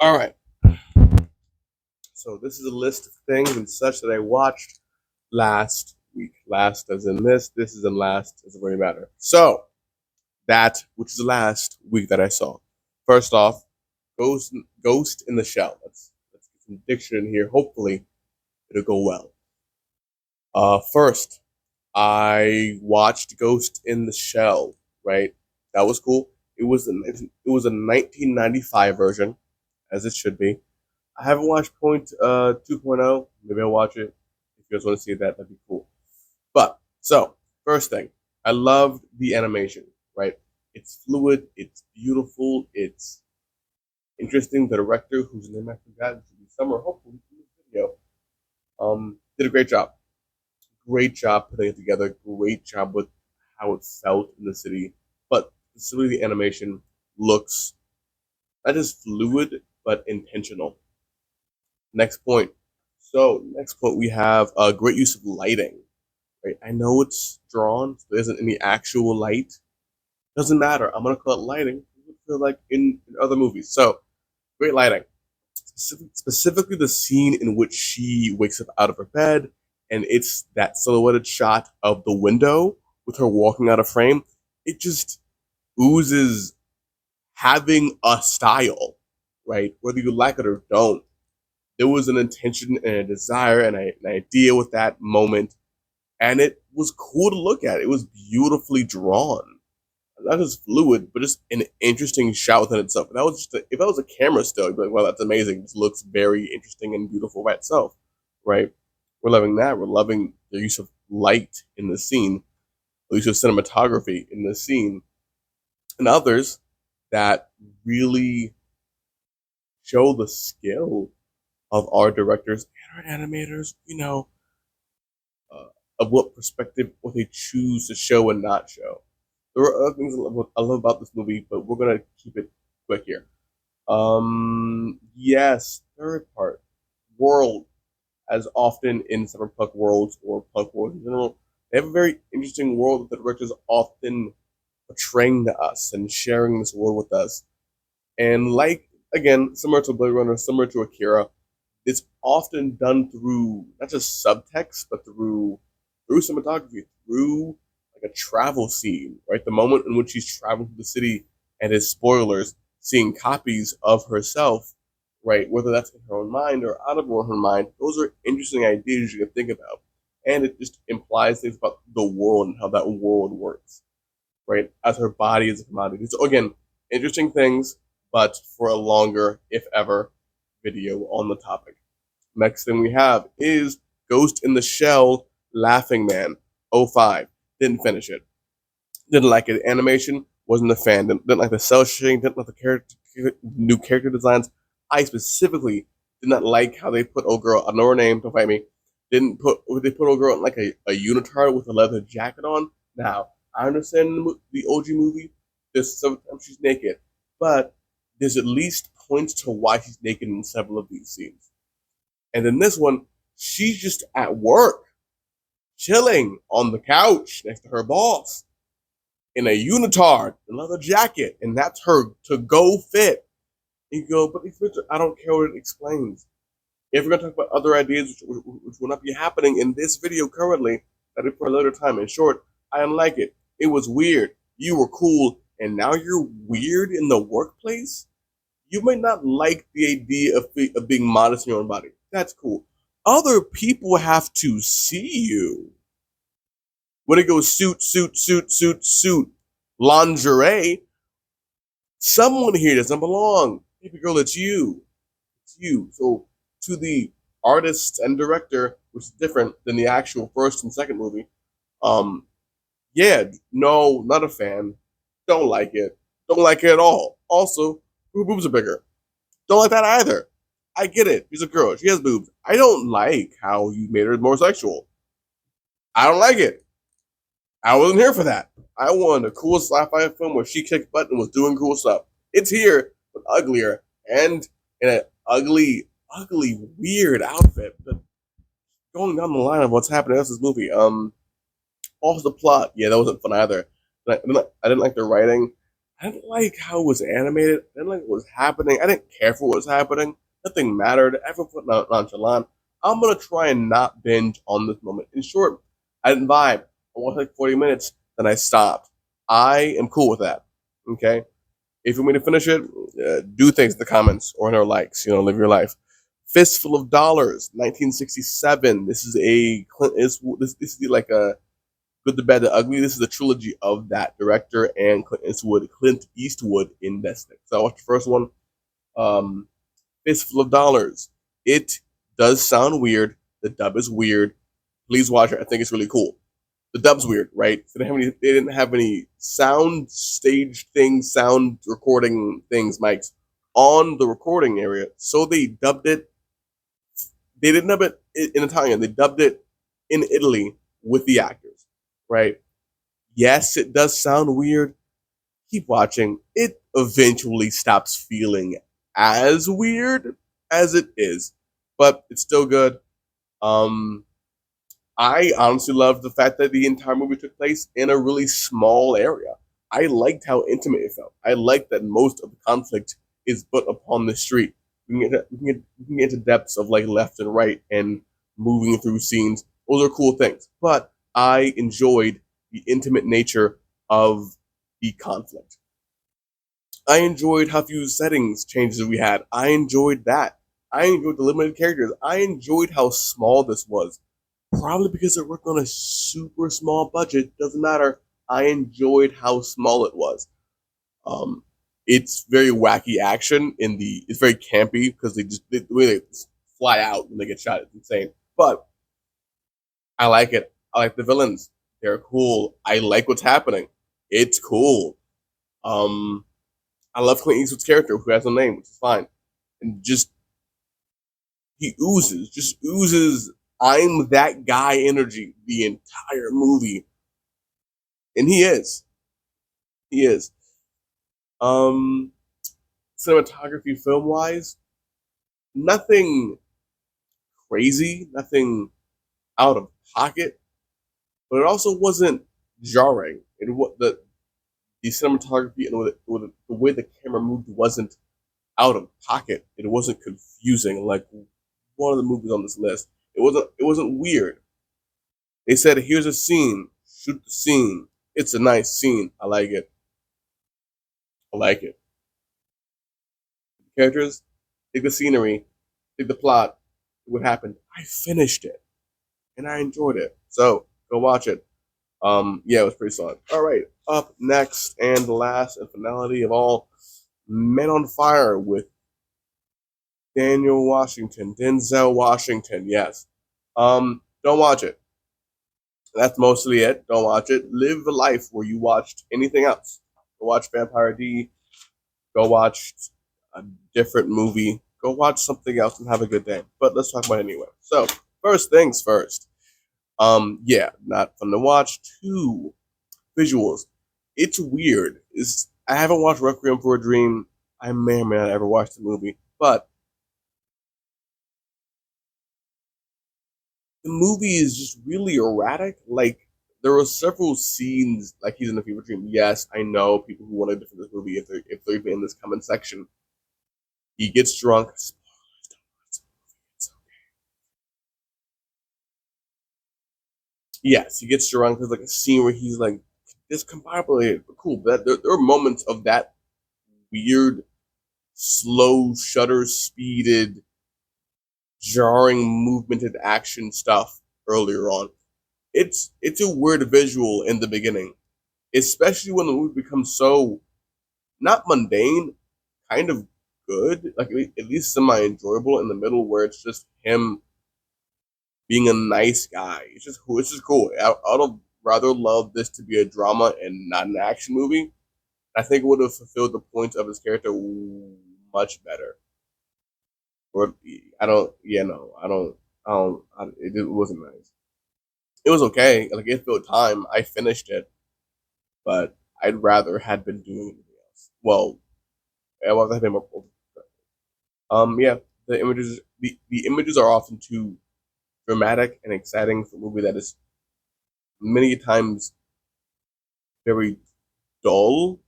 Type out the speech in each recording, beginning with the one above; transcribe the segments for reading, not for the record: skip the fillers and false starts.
All right. So this is a list of things and such that I watched last week. Last as in this is in last as it really matter. So that which is the last week that I saw. First off, Ghost in the Shell. Let's get some diction in here. Hopefully it'll go well. First, I watched Ghost in the Shell. Right, that was cool. It was a 1995 version, as it should be. I haven't watched Point 2.0. Maybe I'll watch it. If you guys want to see that, that'd be cool. But so first thing, I loved the animation. Right, it's fluid, it's beautiful, it's interesting. The director, whose name I forgot, it should be Summer. Hopefully, in this video, did a great job. Great job putting it together. Great job with how it felt in the city. But specifically, the animation looks not just fluid but intentional. Next point. So next point, we have a great use of lighting. Right, I know it's drawn, so there isn't any actual light. Doesn't matter. I'm gonna call it lighting. I feel like in other movies. So great lighting. Specifically, the scene in which she wakes up out of her bed, and it's that silhouetted shot of the window with her walking out of frame. It just oozes having a style, right? Whether you like it or don't, there was an intention and a desire and an idea with that moment, and it was cool to look at. It was beautifully drawn, not just fluid, but just an interesting shot within itself. If that was if that was a camera still, you'd be like, "Wow, that's amazing! This looks very interesting and beautiful by itself." Right? We're loving that. We're loving the use of light in the scene, the use of cinematography in the scene, and others that really show the skill of our directors and our animators. Uh, of what perspective, what they choose to show and not show. There are other things I love about this movie, but we're gonna keep it quick here. Yes, third part, world, as often in cyberpunk worlds or punk worlds in general, they have a very interesting world that the directors often portraying to us and sharing this world with us. And like again, similar to Blade Runner, similar to Akira, it's often done through not just subtext, but through cinematography, through like a travel scene, right? The moment in which she's traveling through the city and his spoilers, seeing copies of herself, right? Whether that's in her own mind or out of her own mind, those are interesting ideas you can think about. And it just implies things about the world and how that world works, right? As her body is a commodity. So again, interesting things, but for a longer, if ever, video on the topic. Next thing we have is Ghost in the Shell Laughing Man '05. Didn't finish it. Didn't like it. Animation, wasn't a fan. Didn't like the cell shading, didn't like the new character designs. I specifically did not like how they put old girl, I know her name, don't fight me. Didn't put they put old girl in like a unitard with a leather jacket on. Now, I understand the OG movie, there's sometimes she's naked, but there's at least points to why she's naked in several of these scenes. And then this one, she's just at work, chilling on the couch next to her boss in a unitard, another jacket, and that's her to go fit. You go, but I don't care what it explains. If we're gonna talk about other ideas which will not be happening in this video currently, that is for a later time. In short, I didn't like it. It was weird. You were cool, and now you're weird in the workplace. You might not like the idea of being modest in your own body. That's cool. Other people have to see you. When it goes suit, lingerie, someone here doesn't belong. Baby girl, it's you. It's you. So to the artist and director, which is different than the actual first and second movie, um, yeah, no, not a fan. Don't like it. Don't like it at all. Also, her boobs are bigger. Don't like that either. I get it. She's a girl. She has boobs. I don't like how you made her more sexual. I don't like it. I wasn't here for that. I wanted a cool sci-fi film where she kicked butt and was doing cool stuff. It's here, but uglier and in an ugly, weird outfit. But going down the line of what's happening in this movie, also the plot, yeah, that wasn't fun either. I didn't like the writing. I didn't like how it was animated. I didn't like what was happening. I didn't care for what was happening. Nothing mattered. Everyone put nonchalant. I'm gonna try and not binge on this moment. In short, I didn't vibe. I watched like 40 minutes, then I stopped. I am cool with that. Okay. If you want me to finish it, do things in the comments or in our likes. Live your life. Fistful of Dollars, 1967. This is a Clint Eastwood. This is like a Good, the Bad, the Ugly. This is a trilogy of that director and Clint Eastwood in this thing. So I watched the first one, um, Fistful of Dollars. It does sound weird. The dub is weird. Please watch it. I think it's really cool. The dub's weird, right? So they didn't have any sound stage things, sound recording things, mics on the recording area. So they dubbed it. They didn't dub it in Italian. They dubbed it in Italy with the actors, right? Yes, it does sound weird. Keep watching. It eventually stops feeling as weird as it is, but it's still good. Um, I honestly love the fact that the entire movie took place in a really small area. I liked how intimate it felt. I liked that most of the conflict is put upon the street. We can get to depths of like left and right and moving through scenes. Those are cool things. But I enjoyed the intimate nature of the conflict. I enjoyed how few settings changes we had. I enjoyed that. I enjoyed the limited characters. I enjoyed how small this was. Probably because it worked on a super small budget. Doesn't matter. I enjoyed how small it was. Um, it's very wacky action in the. It's very campy because the way they fly out when they get shot is insane. But I like it. I like the villains. They're cool. I like what's happening. It's cool. Um, I love Clint Eastwood's character who has no name, which is fine. And just he just oozes. I'm that guy energy the entire movie, and he is. He is. Um, Cinematography, film wise, nothing crazy, nothing out of pocket, but it also wasn't jarring. It what the cinematography and the way the camera moved wasn't out of pocket. It wasn't confusing like one of the movies on this list. It wasn't weird. They said, "Here's a scene. Shoot the scene. It's a nice scene. I like it. I like it." Characters, dig the scenery, dig the plot, what happened. I finished it and I enjoyed it. So go watch it. Yeah, it was pretty solid. All right, up next and last and finality of all, Men on Fire with Denzel Washington. Yes. Don't watch it. That's mostly it. Don't watch it. Live a life where you watched anything else. Go watch Vampire D. Go watch a different movie. Go watch something else and have a good day. But let's talk about it anyway. So first things first. Yeah, not fun to watch. Two, visuals. It's weird. I haven't watched Requiem for a Dream. I may or may not ever watch the movie, but the movie is just really erratic. Like there were several scenes like he's in a fever dream. Yes, I know people who want to defend this movie if they're even in this comment section. He gets drunk. Yes, he gets drunk. There's like a scene where he's like discombobulated, but cool. But there are moments of that weird, slow, shutter speeded, jarring movemented action stuff earlier on. It's a weird visual in the beginning, especially when the movie becomes so not mundane, kind of good, like at least semi enjoyable in the middle, where it's just him being a nice guy. It's just cool. It's just cool. I'd have rather loved this to be a drama and not an action movie. I think it would have fulfilled the point of his character much better. Or I don't. Yeah, no, I don't. It wasn't nice. It was okay. Like it filled time. I finished it, but I'd rather had been doing anything else. Well, I would have been more. Yeah. The images are often too dramatic and exciting for a movie that is many times very dull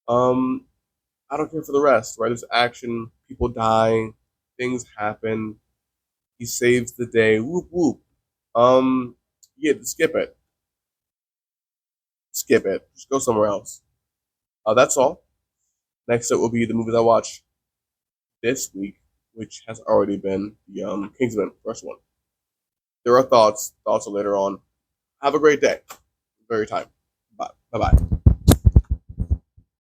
Um, I don't care for the rest, right? There's action, people die, things happen. He saves the day. Whoop whoop. Um, yeah, skip it. Skip it. Just go somewhere else. That's all. Next up will be the movies I watched this week, which has already been the Kingsman first one. There are thoughts. Thoughts are later on. Have a great day. Very time. Bye. Bye bye.